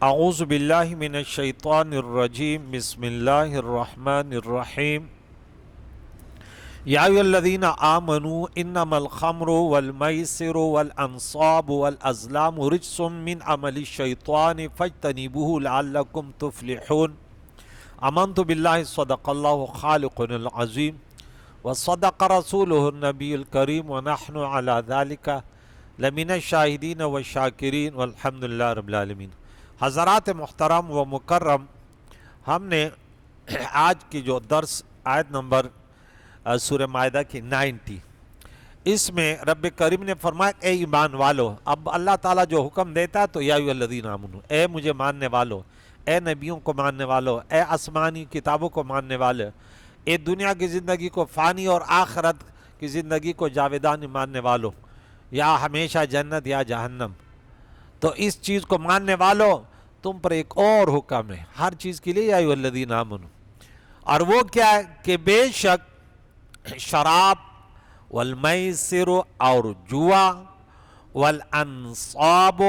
اعوذ باللہ من الشیطان الرجیم بسم اللہ الرحمن الرحیم یا ایھا الذین آمنوا انما الخمر والمیسر والانصاب والازلام رجس من عمل الشیطان فاجتنبوه لعلکم تفلحون۔ آمنت باللہ صدق اللہ خالقنا العظیم وصدق رسولہ النبی الکریم ونحن علی ذلک لمن الشاہدین والشاکرین والحمد للہ رب العالمین۔ حضرات محترم و مکرم، ہم نے آج کی جو درس آیت نمبر سورہ مائدہ کی 90، اس میں رب کریم نے فرمایا اے ایمان والو۔ اب اللہ تعالیٰ جو حکم دیتا ہے تو یا ایھا الذین آمنو، اے مجھے ماننے والو، اے نبیوں کو ماننے والو، اے آسمانی کتابوں کو ماننے والے، اے دنیا کی زندگی کو فانی اور آخرت کی زندگی کو جاویدانی ماننے والو، یا ہمیشہ جنت یا جہنم، تو اس چیز کو ماننے والو تم پر ایک اور حکم ہے ہر چیز کے لیے، یا ایھا الذین آمنو، اور وہ کیا ہے کہ بے شک شراب والمیسر اور جوا والانصاب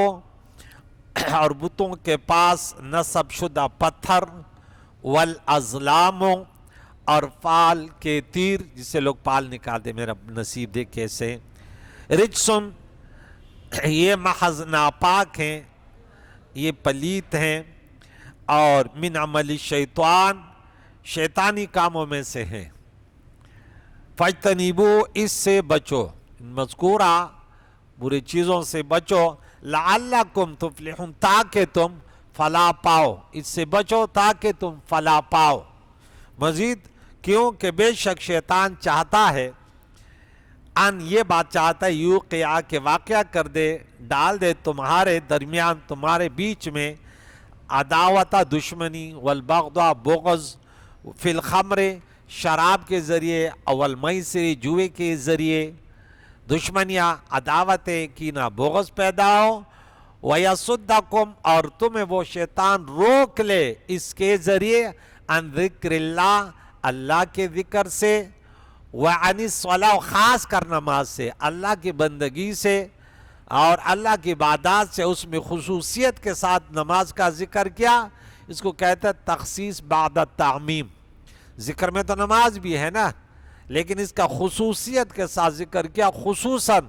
اور بتوں کے پاس نصب شدہ پتھر، والازلام اور فال کے تیر جسے لوگ پال نکالتے، میرا نصیب دیکھ کیسے، رجسن یہ محض ناپاک ہیں، یہ پلیت ہیں، اور من عمل الشیطان شیطانی کاموں میں سے ہیں، فاجتنبو اس سے بچو، مذکورہ برے چیزوں سے بچو، لعلکم تفلحون تاکہ تم فلاح پاؤ، اس سے بچو تاکہ تم فلاح پاؤ۔ مزید کیوں کہ بے شک شیطان چاہتا ہے، یہ بات چاہتا ہے یوقع کہ واقعہ کر دے، ڈال دے تمہارے درمیان، تمہارے بیچ میں عداوت دشمنی، والبغضاء بغض، فی الخمر شراب کے ذریعے، والمیسر جوئے کے ذریعے، دشمنیاں، عداوتیں، کینہ، بغض پیدا ہو، وَيَصُدَّكُمْ اور تمہیں وہ شیطان روک لے اس کے ذریعے، عن ذکر اللہ اللہ کے ذکر سے، وعن الصلاۃ خاص کر نماز سے، اللہ کی بندگی سے اور اللہ کی عبادات سے، اس میں خصوصیت کے ساتھ نماز کا ذکر کیا، اس کو کہتے ہیں تخصیص بعد التعمیم۔ ذکر میں تو نماز بھی ہے نا، لیکن اس کا خصوصیت کے ساتھ ذکر کیا، خصوصاً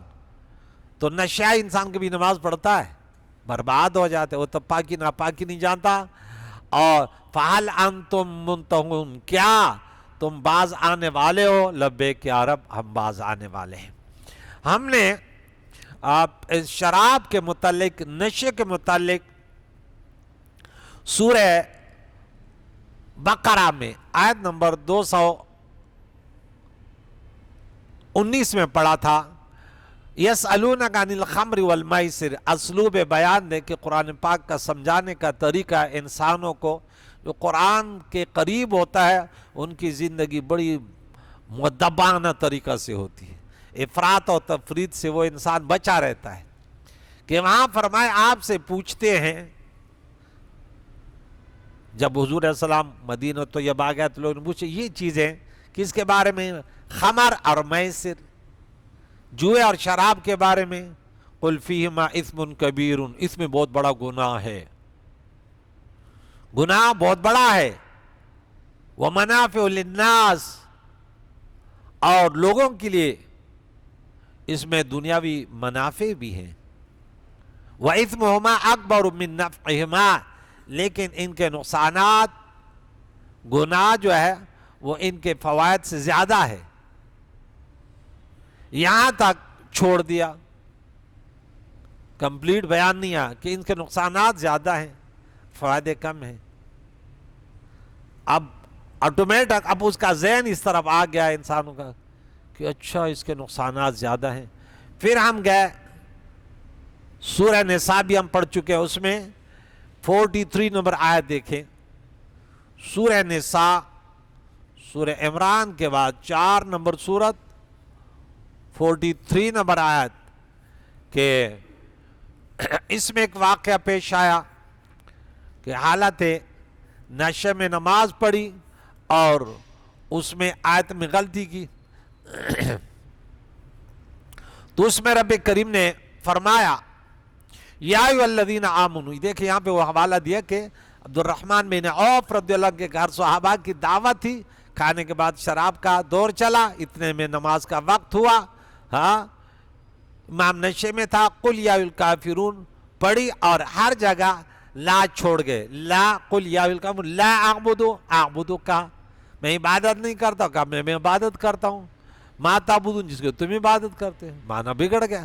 تو نشہ انسان کبھی نماز پڑھتا ہے برباد ہو جاتے، وہ تو پاکی ناپاکی نہیں جانتا۔ اور فَهَلْ أَنْتُمْ مُنْتَهُونَ کیا تم باز آنے والے ہو؟ لبیک یا رب، ہم باز آنے والے ہیں۔ ہم نے شراب کے متعلق، نشے کے متعلق سورہ بقرہ میں آیت نمبر 219 میں پڑھا تھا، یسألونک عن الخمر والمیسر، اسلوب بیان دے کہ قرآن پاک کا سمجھانے کا طریقہ انسانوں کو جو قرآن کے قریب ہوتا ہے ان کی زندگی بڑی مؤدبانہ طریقہ سے ہوتی ہے، افراط و تفریط سے وہ انسان بچا رہتا ہے۔ کہ وہاں فرمائے آپ سے پوچھتے ہیں، جب حضور علیہ السلام مدینہ طیبہ آ گیا تو لوگوں نے پوچھے یہ چیزیں کس کے بارے میں؟ خمر اور میسر، جوئے اور شراب کے بارے میں۔ قل فیہما اثم کبیر، اس میں بہت بڑا گناہ ہے، گناہ بہت بڑا ہے، ومنافع للناس اور لوگوں کے لیے اس میں دنیاوی منافع بھی ہیں، وَإِثْمُهُمَا أَكْبَرُ مِن نَفْعِهِمَا لیکن ان کے نقصانات، گناہ جو ہے وہ ان کے فوائد سے زیادہ ہے۔ یہاں تک چھوڑ دیا، کمپلیٹ بیان نہیں آیا کہ ان کے نقصانات زیادہ ہیں، فوائد کم ہیں۔ اب آٹومیٹک اب اس کا ذہن اس طرف آ گیا انسانوں کا کہ اچھا اس کے نقصانات زیادہ ہیں۔ پھر ہم گئے سورہ نساء بھی ہم پڑھ چکے ہیں، اس میں 43 نمبر آیت دیکھیں، سورہ نساء، سورہ عمران کے بعد 4 نمبر سورت، 43 نمبر آیت، کہ اس میں ایک واقعہ پیش آیا کہ حالت نشے میں نماز پڑھی اور اس میں آیت میں غلطی کی، تو اس میں رب کریم نے فرمایا یا ایھا الذین آمنوا، دیکھیں یہاں پہ وہ حوالہ دیا کہ عبد الرحمن بن عوف رضی اللہ عنہ کے گھر صحابہ کی دعوت تھی، کھانے کے بعد شراب کا دور چلا، اتنے میں نماز کا وقت ہوا، ہاں امام نشے میں تھا، قل یا الکافرون پڑھی اور ہر جگہ لا چھوڑ گئے، لا قل یا الکافرون لا اعبدو کا میں عبادت نہیں کرتا، کہا میں عبادت کرتا ہوں، ما تعبدون جس کو تم عبادت کرتے ہیں، معنی بگڑ گیا۔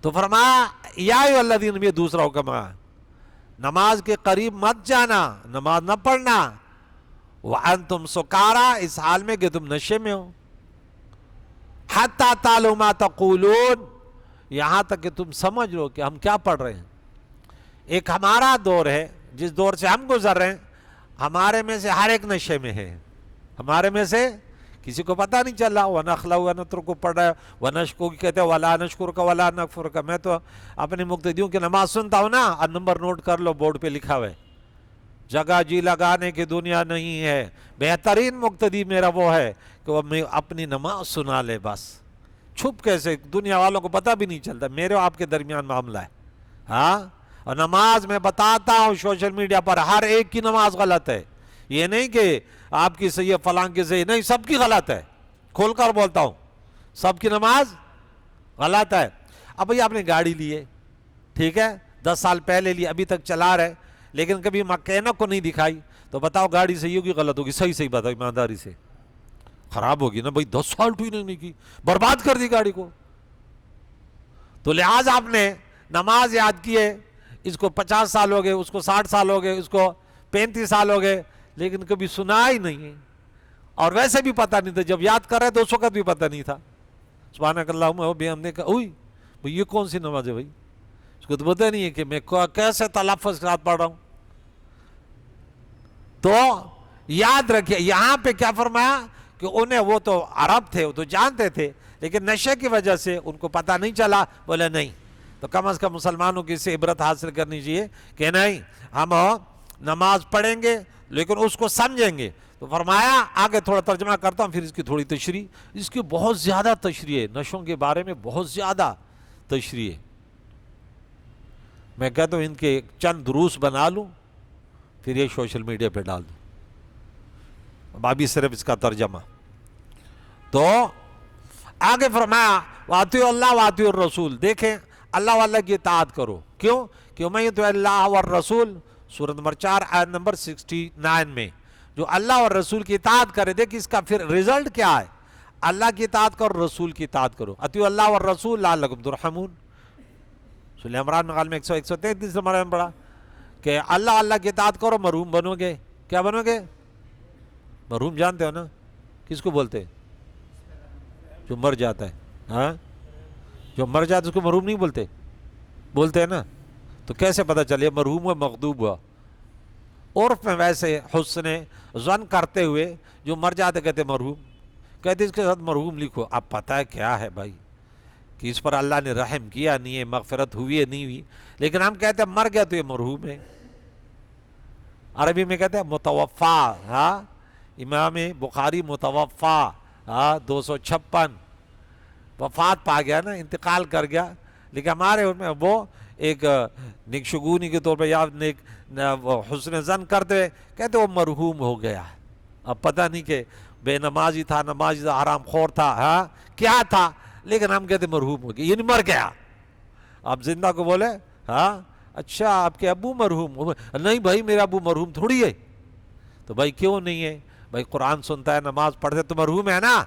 تو فرمایا یا ایھا الذین، یہ دوسرا حکم ہے، نماز کے قریب مت جانا، نماز نہ پڑھنا، وانتم سکارا، اس حال میں کہ تم نشے میں ہو، حتی تعلموا ما تقولون، یہاں تک کہ تم سمجھ لو کہ ہم کیا پڑھ رہے ہیں۔ ایک ہمارا دور ہے جس دور سے ہم گزر رہے ہیں، ہمارے میں سے ہر ایک نشے میں ہے، ہمارے میں سے کسی کو پتہ نہیں چلا، وَنَخْلَوْ وَنَتْرُكُ پڑھ رہا ہے، وَنَشْكُرُ کہتے ہیں وَلَا نَشْكُرُكَ وَلَا نَكْفُرُكَ، میں تو اپنے مقتدیوں کی نماز سنتا ہوں نا، اور نمبر نوٹ کر لو، بورڈ پہ لکھا ہوا ہے، جگہ جی لگانے کی دنیا نہیں ہے، بہترین مقتدی میرا وہ ہے کہ وہ میں اپنی نماز سنا لے، بس چھپ کیسے، دنیا والوں کو پتہ بھی نہیں چلتا، میرے اور آپ کے درمیان معاملہ ہے، ہاں۔ اور نماز میں بتاتا ہوں سوشل میڈیا پر ہر ایک کی نماز غلط ہے، یہ نہیں کہ آپ کی صحیح ہے فلاں کی صحیح، نہیں، سب کی غلط ہے، کھول کر بولتا ہوں، سب کی نماز غلط ہے۔ اب بھئی آپ نے گاڑی لی ہے، ٹھیک ہے، 10 سال پہلے لی، ابھی تک چلا رہے، لیکن کبھی مکینک کو نہیں دکھائی، تو بتاؤ گاڑی صحیح ہوگی غلط ہوگی؟ صحیح بتاؤ ایمانداری سے، خراب ہوگی نا بھائی، 10 سال ٹوئی نہیں کی، برباد کر دی گاڑی کو۔ تو لہٰذا آپ نے نماز یاد کی ہے، اس کو 50 سال ہو گئے، اس کو 60 سال ہو گئے، اس کو 35 سال ہو گئے، لیکن کبھی سنا ہی نہیں ہے، اور ویسے بھی پتہ نہیں تھا، جب یاد کر رہے تو اس وقت بھی پتہ نہیں تھا۔ سبحانک اللہم و بحمدک، اوئی بھئی یہ کون سی نماز ہے بھائی، اس کو تو پتہ نہیں ہے کہ میں کیسے تلفظ کے ساتھ پڑھ رہا ہوں۔ تو یاد رکھیے یہاں پہ کیا فرمایا کہ انہیں، وہ تو عرب تھے، وہ تو جانتے تھے، لیکن نشے کی وجہ سے ان کو پتہ نہیں چلا، بولے نہیں، تو کم از کم مسلمانوں کی اس سے عبرت حاصل کرنی چاہیے کہ نہیں، ہم نماز پڑھیں گے لیکن اس کو سمجھیں گے۔ تو فرمایا، آگے تھوڑا ترجمہ کرتا ہوں، پھر اس کی تھوڑی تشریح، اس کی بہت زیادہ تشریح ہے، نشوں کے بارے میں بہت زیادہ تشریح ہے، میں کہتا ہوں ان کے چند دروس بنا لوں، پھر یہ سوشل میڈیا پہ ڈال دوں، اب ابھی صرف اس کا ترجمہ۔ تو آگے فرمایا وَأَطِیعُوا اللَّهَ وَأَطِیعُوا الرَّسُولَ، دیکھیں اللہ واللہ کی اطاعت کرو، کیوں کہ وَمَن یُطِعِ اللَّهَ وَالرَّسُولَ، سورۃ نمبر 4 آیت نمبر 69 میں، جو اللہ اور رسول کی اطاعت کرے، دیکھ اس کا پھر رزلٹ کیا ہے، اللہ کی اطاعت کرو، رسول کی اطاعت کرو، اطیعوا اللہ والرسول لعلکم ترحمون، سورۃ عمران مقال میں 133 نمبر میں پڑھا کہ اللہ کی اطاعت کرو، مرحوم بنو گے۔ کیا بنو گے؟ مرحوم جانتے ہو نا کس کو بولتے ہیں؟ جو مر جاتا ہے، ہاں، جو مر جاتا ہے اس کو مرحوم نہیں بولتے، بولتے ہیں نا، تو کیسے پتہ چلے مرحوم ہوا مغضوب ہوا؟ عرف میں ویسے حسن ظن کرتے ہوئے جو مر جاتے کہتے مرحوم، کہتے اس کے ساتھ مرحوم لکھو۔ اب پتہ ہے کیا ہے بھائی کہ اس پر اللہ نے رحم کیا نہیں ہے، مغفرت ہوئی ہے نہیں ہوئی، لیکن ہم کہتے ہیں مر گیا تو یہ مرحوم ہے۔ عربی میں کہتے ہیں متوفا، ہاں، امام بخاری متوفا، ہاں، 256 وفات پا گیا نا، انتقال کر گیا، لیکن ہمارے ان میں وہ ایک نیک شگونی کے طور پہ یا نیک حسن ظن کرتے ہوئے کہتے وہ مرحوم ہو گیا۔ اب پتہ نہیں کہ بے نمازی تھا، نمازی تھا، حرام خور تھا، ہاں کیا تھا، لیکن ہم کہتے مرحوم ہو گیا، یعنی مر گیا۔ اب زندہ کو بولے ہاں اچھا آپ کے ابو مرحوم، نہیں بھائی میرا ابو مرحوم تھوڑی ہے، تو بھائی کیوں نہیں ہے؟ بھائی قرآن سنتا ہے، نماز پڑھتے تو مرحوم ہے نا،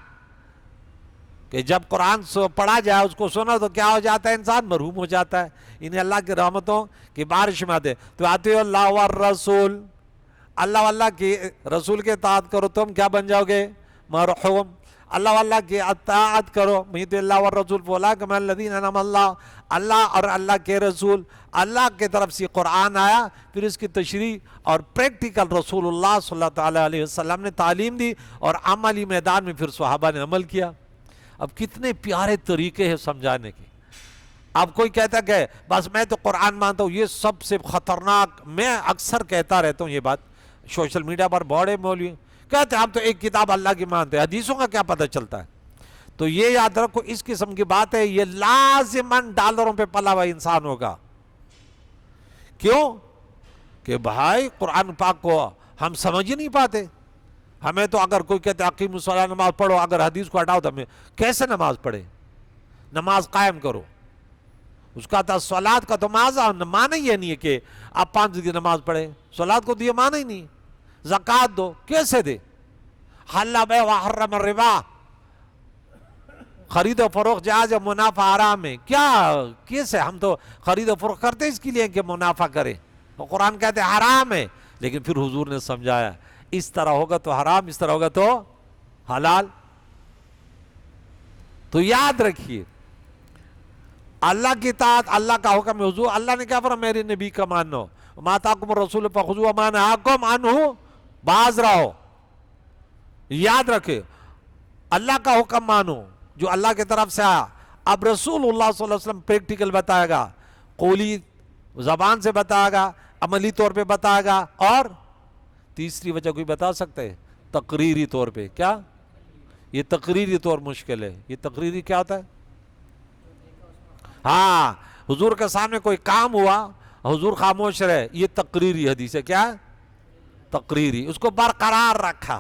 کہ جب قرآن پڑھا جائے اس کو سنا تو کیا ہو جاتا ہے؟ انسان مرحوم ہو جاتا ہے، انہیں اللہ کی رحمتوں کی بارش میں آتے۔ تو اطیعوا اللہ والرسول، اللہ کی رسول کے اطاعت کرو، تم کیا بن جاؤ گے؟ مرحوم۔ اللہ کی اطاعت کرو، یطیع اللہ والرسول فاولئک مع الذین انعم اللہ اور اللہ کے رسول، اللہ کی طرف سے قرآن آیا، پھر اس کی تشریح اور پریکٹیکل رسول اللہ صلی اللہ تعالیٰ علیہ وسلم نے تعلیم دی، اور عملی میدان میں پھر صحابہ نے عمل کیا۔ اب کتنے پیارے طریقے ہیں سمجھانے کے۔ اب کوئی کہتا ہے کہ بس میں تو قرآن مانتا ہوں، یہ سب سے خطرناک، میں اکثر کہتا رہتا ہوں یہ بات سوشل میڈیا پر، بڑے مولوی کہتے ہیں ہم تو ایک کتاب اللہ کی مانتے ہیں، حدیثوں کا کیا پتہ چلتا ہے؟ تو یہ یاد رکھو اس قسم کی بات ہے، یہ لازماً ڈالروں پہ پلا ہوا انسان ہوگا، کیوں کہ بھائی قرآن پاک کو ہم سمجھ ہی نہیں پاتے. ہمیں تو اگر کوئی کہتے اقیموا الصلاۃ نماز پڑھو، اگر حدیث کو ہٹاؤ تو ہمیں کیسے نماز پڑھے؟ نماز قائم کرو. اس کا تھا صلاۃ کا تو معنی یہ نہیں ہے کہ آپ 5 کی نماز پڑھے. صلاۃ کو تو یہ معنی ہی نہیں. زکوٰۃ دو، کیسے دے؟ حل بیع وحرم الربا، خرید و فروخت جائز ہے، منافع حرام ہے. کیا کیسے؟ ہم تو خرید و فروخت کرتے اس کے لیے کہ منافع کریں. قرآن کہتے ہیں حرام ہے، لیکن پھر حضور نے سمجھایا اس طرح ہوگا تو حرام، اس طرح ہوگا تو حلال. تو یاد رکھیے اللہ کی اطاعت، اللہ کا حکم ہے. حضور اللہ نے کیا فرمایا؟ میرے نبی کا مانو. ما آتاکم الرسول فخذوہ وما نہاکم عنہ باز رہو. یاد رکھے اللہ کا حکم مانو جو اللہ کی طرف سے آیا. اب رسول اللہ صلی اللہ علیہ وسلم پریکٹیکل بتائے گا، قولی زبان سے بتائے گا، عملی طور پہ بتائے گا، اور تیسری وجہ کوئی بتا سکتے ہیں؟ تقریری طور پہ. کیا یہ تقریری طور مشکل ہے؟ یہ تقریری کیا ہوتا ہے؟ ہاں، حضور کے سامنے کوئی کام ہوا، حضور خاموش رہے، یہ تقریری حدیث ہے. کیا ہے؟ تقریری. اس کو برقرار رکھا.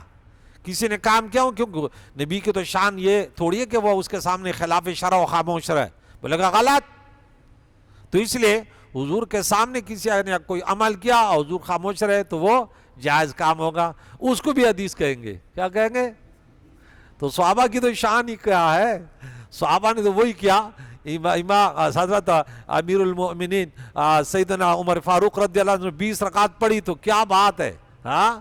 کسی نے کام کیا ہو، کیونکہ نبی کی تو شان یہ تھوڑی ہے کہ وہ اس کے سامنے خلاف شرع و خاموش رہے، بولے گا غلط. تو اس لیے حضور کے سامنے کسی نے کوئی عمل کیا اور حضور خاموش رہے تو وہ جائز کام ہوگا. اس کو بھی حدیث کہیں گے. کیا کہیں گے؟ تو صحابہ کی تو شان ہی کیا ہے. صحابہ نے تو وہی کیا. امام حضرت امیر المؤمنین سیدنا عمر فاروق رضی اللہ عنہ نے 20 رکعت پڑھی تو کیا بات ہے. ہاں،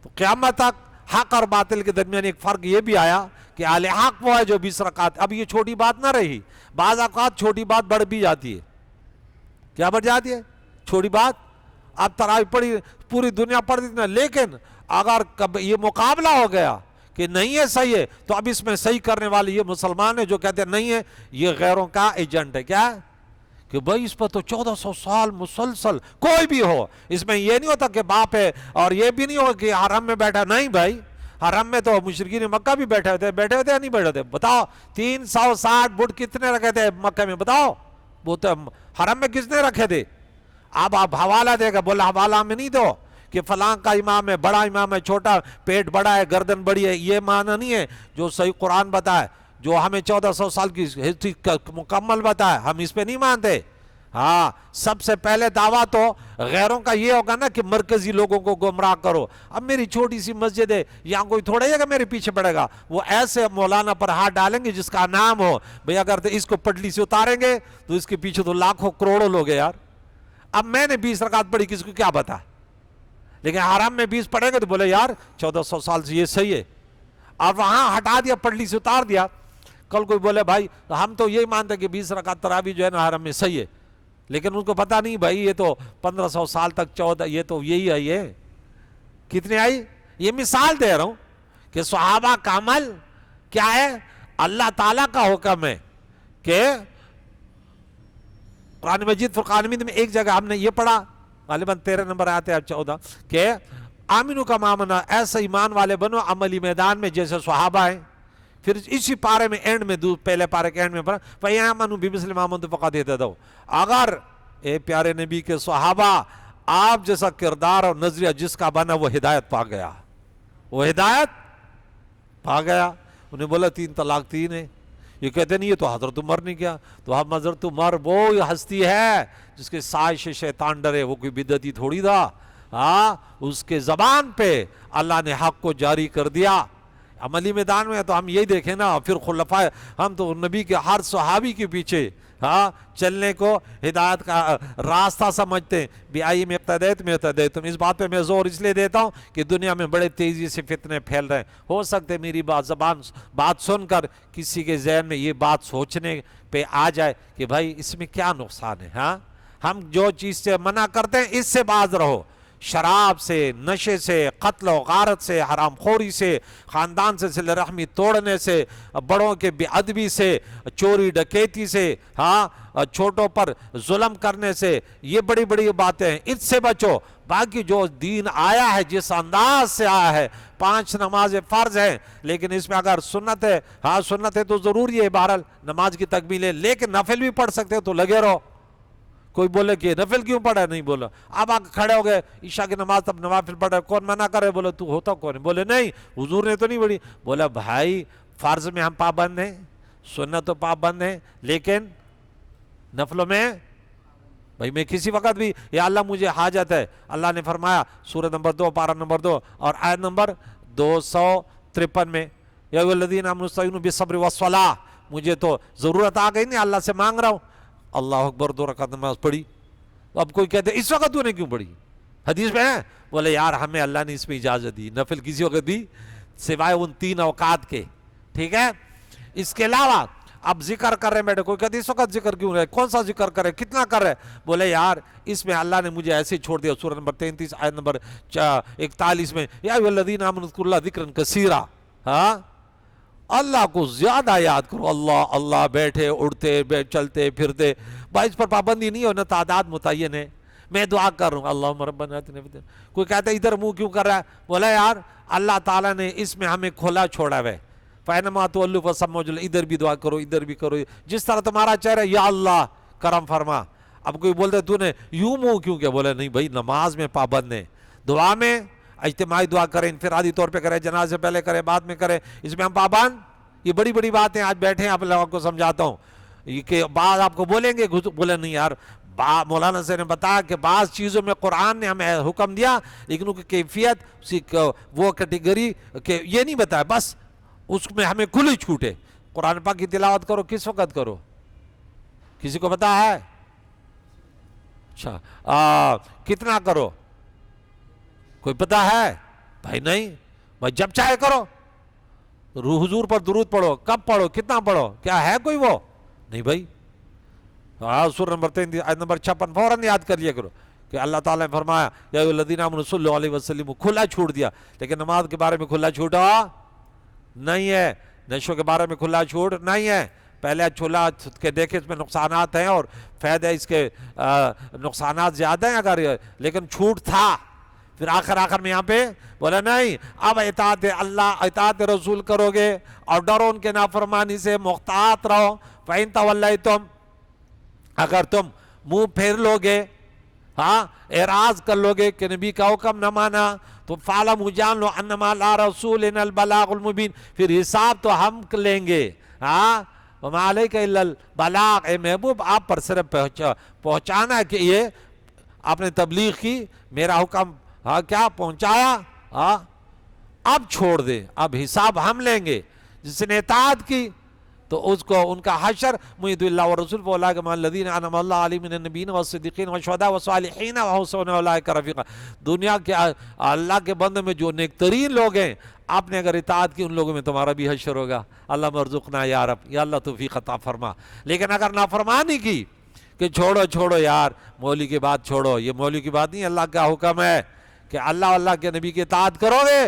تو قیامت تک حق اور باطل کے درمیان ایک فرق یہ بھی آیا کہ اہل حق وہ ہے جو 20 رکعت. اب یہ چھوٹی بات نہ رہی. بعض اوقات چھوٹی بات بڑھ بھی جاتی ہے. کیا بڑھ جاتی ہے؟ چھوٹی بات. اب تراویح پڑھی پوری دنیا پڑھ دیتی ہے، لیکن اگر یہ مقابلہ ہو گیا کہ نہیں ہے صحیح ہے، تو اب اس میں صحیح کرنے والے یہ مسلمان ہیں جو کہتے ہیں نہیں ہے، یہ غیروں کا ایجنٹ ہے. کیا ہے کہ بھائی اس پر تو 1400 سال مسلسل کوئی بھی ہو. اس میں یہ نہیں ہوتا کہ باپ ہے، اور یہ بھی نہیں ہو کہ حرم میں بیٹھا. نہیں بھائی، حرم میں تو مشرکین مکہ بھی بیٹھے ہوتے یا نہیں بیٹھے ہوتے؟ بتاؤ 360 بت کتنے رکھے تھے مکہ میں؟ بتاؤ. وہ تو حرم میں کس نے رکھے تھے؟ اب آپ حوالہ دے گا، بولا حوالہ میں نہیں دو کہ فلاں کا امام ہے، بڑا امام ہے، چھوٹا، پیٹ بڑا ہے، گردن بڑی ہے. یہ معنی نہیں ہے. جو صحیح قرآن بتائے، جو ہمیں 1400 سال کی ہسٹری مکمل بتائے، ہم اس پہ نہیں مانتے. ہاں، سب سے پہلے دعویٰ تو غیروں کا یہ ہوگا نا کہ مرکزی لوگوں کو گمراہ کرو. اب میری چھوٹی سی مسجد ہے، یہاں کوئی تھوڑا ہی میرے پیچھے پڑے گا. وہ ایسے مولانا پر ہاتھ ڈالیں گے جس کا نام ہو. بھئی اگر اس کو پٹلی سے اتاریں گے تو اس کے پیچھے تو لاکھوں کروڑوں لوگ ہیں یار. اب میں نے 20 رکعت پڑھی، کس کو کیا پتا؟ لیکن حرام میں 20 پڑھیں گے تو بولے یار 1400 سال سے یہ صحیح ہے. اور وہاں ہٹا دیا، پٹلی سے اتار دیا. کل کوئی بولے بھائی ہم تو یہی مانتے کہ 20 رکعت تراویح جو ہے نا حرم میں صحیح ہے، لیکن ان کو پتا نہیں بھائی یہ تو 1500 سال تک 14 یہ تو یہی آئی ہے. کتنے آئی؟ یہ مثال دے رہا ہوں کہ صحابہ کا عمل کیا ہے. اللہ تعالیٰ کا حکم ہے کہ قرآن مجید فرقان حمید میں ایک جگہ ہم نے یہ پڑھا، غالباً 13 نمبر آتے ہیں 14، کہ آمینو کا مامنا، ایسا ایمان والے بنو عملی میدان میں جیسے صحابہ ہیں. پھر اسی پارے میں اینڈ میں پہلے پارے کے اینڈ میں پڑھا فَيَامَنُوا بِمِثْلِ مَا آمَنْتُمْ فَقَدْ اهْتَدَوْا. اگر اے پیارے نبی کے صحابہ آپ جیسا کردار اور نظریہ جس کا بنا وہ ہدایت پا گیا، وہ ہدایت پا گیا. انہیں بولا 3 طلاق 3 ہے. یہ کہتے نہیں یہ تو حضرت عمر نے کیا. تو ہم حضرت عمر وہ ہستی ہے جس کے سائے سے شیطان ڈرے، وہ کوئی بدعتی تھوڑی تھا. ہاں، اس کے زبان پہ اللہ نے حق کو جاری کر دیا. عملی میدان میں تو ہم یہی دیکھیں نا. پھر خلفاء، ہم تو نبی کے ہر صحابی کے پیچھے ہاں چلنے کو ہدایت کا راستہ سمجھتے ہیں. بیائی میں اقتدیت میں اقتدیتم. اس بات پہ میں زور اس لیے دیتا ہوں کہ دنیا میں بڑے تیزی سے فتنے پھیل رہے ہیں. ہو سکتے میری بات سن کر کسی کے ذہن میں یہ بات سوچنے پہ آ جائے کہ بھائی اس میں کیا نقصان ہے. ہاں، ہم جو چیز سے منع کرتے ہیں اس سے باز رہو. شراب سے، نشے سے، قتل و غارت سے، حرام خوری سے، خاندان سے صلہ رحمی توڑنے سے، بڑوں کے بے ادبی سے، چوری ڈکیتی سے، ہاں چھوٹوں پر ظلم کرنے سے، یہ بڑی بڑی باتیں ہیں، اس سے بچو. باقی جو دین آیا ہے جس انداز سے آیا ہے، 5 نمازیں فرض ہیں، لیکن اس میں اگر سنت ہے، ہاں سنت ہے تو ضروری ہے بہرحال نماز کی تکمیل ہے، لیکن نفل بھی پڑھ سکتے ہو تو لگے رہو. کوئی بولے کہ نفل کیوں پڑھا ہے، نہیں بولا، اب آ کھڑے ہو گئے عشاء کی نماز تب نوافل پڑھ رہے، کون منع کرے؟ بولے تو ہوتا کون ہے؟ بولے نہیں حضور نے تو نہیں پڑھی۔ بولا بھائی فرض میں ہم پابند ہیں، سنت تو پابند ہیں، لیکن نفلوں میں بھائی میں کسی وقت بھی یا اللہ مجھے حاجت ہے، اللہ نے فرمایا سورہ نمبر 2 پارہ نمبر 2 اور آیت نمبر 253 میں، یا ایھا الذین آمنوا استعینوا بالصبر والصلاۃ، مجھے تو ضرورت آ گئی نہیں، اللہ سے مانگ رہا ہوں، اللہ اکبر 2 رکعت نماز پڑھی۔ اب کوئی کہتے اس وقت تو نے کیوں پڑھی؟ حدیث میں ہے؟ بولے یار ہمیں اللہ نے اس میں اجازت دی، نفل کسی وقت بھی سوائے ان 3 اوقات کے، ٹھیک ہے؟ اس کے علاوہ اب ذکر کر رہے ہیں بیٹے، کوئی کہتے اس وقت ذکر کیوں رہے، کون سا ذکر کرے، کتنا کر رہے؟ بولے یار اس میں اللہ نے مجھے ایسے چھوڑ دیا، سورہ نمبر 33 آیت نمبر 41 میں، یا ایھا الذین آمنوا اذکروا اللہ ذکرا کثیرا، ہاں اللہ کو زیادہ یاد کرو، اللہ اللہ، بیٹھے اٹھتے چلتے پھرتے، بھائی اس پر پابندی نہیں ہو، نہ تعداد متعین ہے۔ میں دعا کر رہا ہوں اللہم ربنا آتنا فی الدنیا، کوئی کہتا ہے ادھر منہ کیوں کر رہا ہے؟ بولا یار اللہ تعالیٰ نے اس میں ہمیں کھلا چھوڑا ہے، فَإِنَّمَا تُوَلُّوا فَثَمَّ وَجْهُ اللَّهِ، ادھر بھی دعا کرو ادھر بھی کرو، جس طرح تمہارا چہرہ، یا اللہ کرم فرما۔ اب کوئی بولتے تو نے یوں منہ کیوں کیا؟ بولے نہیں بھائی نماز میں پابند ہے، دعا میں اجتماعی دعا کریں، انفرادی طور پہ کریں، جنازے پہلے کریں بعد میں کریں، اس میں ہم پابند۔ یہ بڑی بڑی باتیں آج بیٹھے ہیں، آپ لوگوں کو سمجھاتا ہوں، یہ کہ بعض آپ کو بولیں گے، بولے نہیں یار مولانا سے نے بتایا کہ بعض چیزوں میں قرآن نے ہمیں حکم دیا، لیکن ان کی کیفیت وہ کیٹیگری کہ یہ نہیں بتایا، بس اس میں ہمیں کھلی چھوٹ ہے۔ قرآن پاک کی تلاوت کرو کس وقت کرو؟ کسی کو پتا ہے؟ اچھا کتنا کرو؟ کوئی پتا ہے؟ بھائی نہیں، بھائی جب چاہے کرو، حضور پر درود پڑھو، کب پڑھو، کتنا پڑھو، کیا ہے کوئی وہ؟ نہیں بھائی، سورہ نمبر 33 آیت نمبر 56 فوراً یاد کر لیا کرو کہ اللہ تعالیٰ نے فرمایا یا ایھا الذین آمنوا صلی علیہ وسلم، کھلا چھوڑ دیا، لیکن نماز کے بارے میں کھلا چھوٹا نہیں ہے، نشوں کے بارے میں کھلا چھوٹ نہیں ہے۔ پہلے چھولا کے دیکھے اس میں نقصانات ہیں اور فائدے اس کے نقصانات زیادہ ہیں اگر، لیکن چھوٹ تھا، پھر آخر میں یہاں پہ بولا نہیں اب اطاعت اللہ اطاعت رسول کرو گے اور ڈرو ان کے نافرمانی سے، محتاط رہو، فَإِن تَوَلَّيْتُمْ، اگر تم منہ پھیر لو گے، ہاں اعراض کر لو گے کہ نبی کا حکم نہ مانا، تو فَاعْلَمُوا جان لو اَنَّمَا عَلَىٰ رَسُولِنَا الْبَلَاغُ الْمُبِينُ، پھر حساب تو ہم لیں گے، ہاں وَمَا عَلَيْكَ إِلَّا الْبَلَاغُ، اے محبوب آپ پر صرف پہنچانا کہ یہ آپ نے تبلیغ کی، میرا حکم ہاں کیا پہنچایا، ہاں اب چھوڑ دے، اب حساب ہم لیں گے۔ جس نے اطاعت کی تو اس کو ان کا حشر مُعِيدُ اللَّهُ وَرَسُولُهُ فَأُولَٰئِكَ مَعَ الَّذِينَ أَنْعَمَ اللَّهُ عَلَيْهِم مِّنَ النَّبِيِّينَ وَالصِّدِّيقِينَ وَالشُّهَدَاءِ وَالصَّالِحِينَ وَحَسُنَ أُولَٰئِكَ رَفِيقًا، دنیا کے اللہ کے بندوں میں جو نیک ترین لوگ ہیں، آپ نے اگر اطاعت کی ان لوگوں میں تمہارا بھی حشر ہوگا۔ اللہ مرزقنا یا رب، یا اللہ توفیق عطا فرما۔ لیکن اگر نافرمانی کی کہ چھوڑو یار مولوی کی بات چھوڑو، یہ مولوی کی بات نہیں، اللہ کا حکم ہے کہ اللہ کے نبی کی اطاعت کرو گے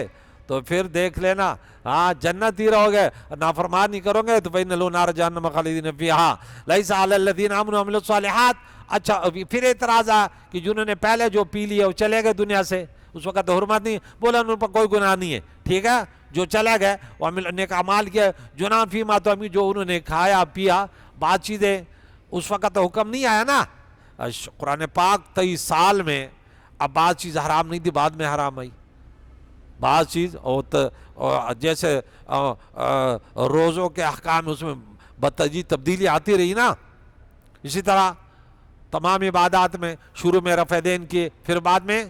تو پھر دیکھ لینا، ہاں جنت ہی رہو گے، نافرمانی کرو گے تو فَإِنَّ لَهُ نَارَ جَهَنَّمَ خَالِدِينَ فِيهَا لَيْسَ عَلَى الَّذِينَ آمَنُوا وَعَمِلُوا الصَّالِحَاتِ۔ اچھا پھر اعتراض آیا کہ جنہوں نے پہلے جو پی لیا وہ چلے گئے دنیا سے، اس وقت تو حرمت نہیں، بولا ان پر کوئی گناہ نہیں ہے، ٹھیک ہے، جو چلے گئے وہ نیک اعمال کیا، جناح فیما تو جو انہوں نے کھایا پیا بات چیزیں، اس وقت تو حکم نہیں آیا نا۔ قرآن پاک 23 سال میں اب بعض چیز حرام نہیں تھی، بعد میں حرام آئی بعض چیز، اور جیسے روزوں کے احکام اس میں بتدریج تبدیلی آتی رہی نا، اسی طرح تمام عبادات میں شروع میں رفع دین کیے، پھر بعد میں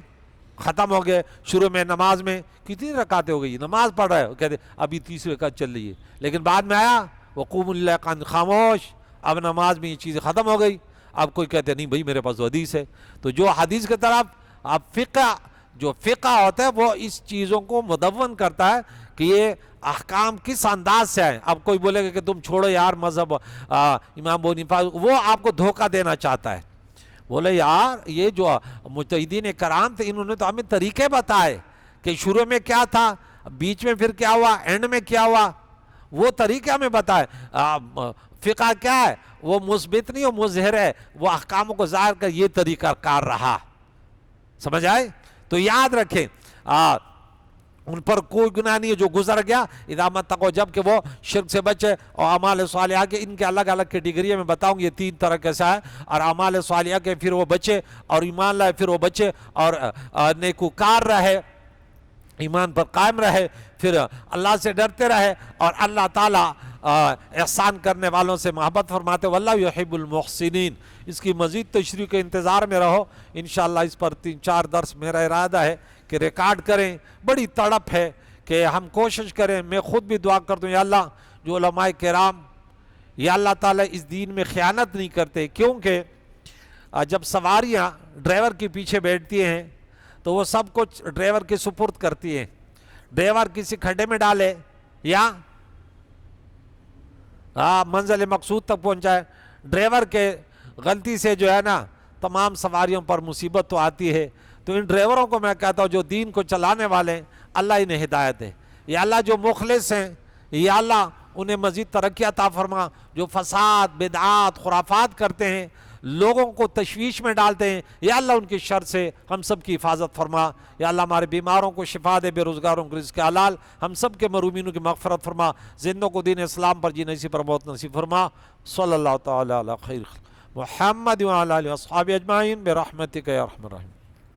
ختم ہو گئے، شروع میں نماز میں کتنی رکعتیں ہو گئی، نماز پڑھ رہے ہو کہتے ابھی 30 رکعت چل رہی ہے، لیکن بعد میں آیا وقوموا للہ قانت، خاموش، اب نماز میں یہ چیزیں ختم ہو گئی۔ اب کوئی کہتے نہیں بھائی میرے پاس حدیث ہے، تو جو حدیث کی طرف اب فقہ ہوتا ہے وہ اس چیزوں کو مدون کرتا ہے کہ یہ احکام کس انداز سے ہیں۔ اب کوئی بولے گا کہ تم چھوڑو یار مذہب امام ابو حنیفہ، وہ آپ کو دھوکہ دینا چاہتا ہے، بولے یار یہ جو مجتہدین کرام تھے انہوں نے تو ہمیں طریقے بتائے کہ شروع میں کیا تھا، بیچ میں پھر کیا ہوا، اینڈ میں کیا ہوا، وہ طریقے ہمیں بتائے۔ فقہ کیا ہے، وہ مثبت نہیں، وہ مظہر ہے، وہ احکاموں کو ظاہر کر یہ طریقہ کار رہا، سمجھ آئے؟ تو یاد رکھیں ان پر کوئی گناہ نہیں ہے جو گزر گیا، اذا متقوا، جب کہ وہ شرک سے بچے، اور اعمال صالحہ کے ان کے الگ الگ کیٹیگری میں بتاؤں گی، یہ 3 طرح کیسا ہے، اور اعمال صالحہ کے پھر وہ بچے، اور ایمان لائے پھر وہ بچے، اور نیکوکار رہے، ایمان پر قائم رہے، پھر اللہ سے ڈرتے رہے، اور اللہ تعالیٰ احسان کرنے والوں سے محبت فرماتے، واللہ یحب المحسنین۔ اس کی مزید تشریح کے انتظار میں رہو، انشاءاللہ اس پر 3-4 درس میرا ارادہ ہے کہ ریکارڈ کریں۔ بڑی تڑپ ہے کہ ہم کوشش کریں، میں خود بھی دعا کرتا ہوں، یا اللہ جو علماء کرام یا اللہ تعالیٰ اس دین میں خیانت نہیں کرتے، کیونکہ جب سواریاں ڈرائیور کے پیچھے بیٹھتی ہیں تو وہ سب کچھ ڈرائیور کے سپرد کرتی ہیں، ڈرائیور کسی کھڈے میں ڈالے یا منزل مقصود تک پہنچائے، ڈرائیور کے غلطی سے جو ہے نا تمام سواریوں پر مصیبت تو آتی ہے۔ تو ان ڈرائیوروں کو میں کہتا ہوں جو دین کو چلانے والے ہیں، اللہ انہیں ہدایت ہے، یا اللہ جو مخلص ہیں یا اللہ انہیں مزید ترقی عطا فرما، جو فساد بدعات خرافات کرتے ہیں، لوگوں کو تشویش میں ڈالتے ہیں، یا اللہ ان کی شر سے ہم سب کی حفاظت فرما، یا اللہ ہمارے بیماروں کو شفا دے، بے روزگاروں کو رزق حلال، ہم سب کے مرومینوں کی مغفرت فرما، زندوں کو دین اسلام پر جینے، اسی پر موت نصیب فرما۔ صلی اللہ تعالی علی خیر محمد وعلی آلہ وصحبہ اجمعین برحمتک یا ارحم الراحمین۔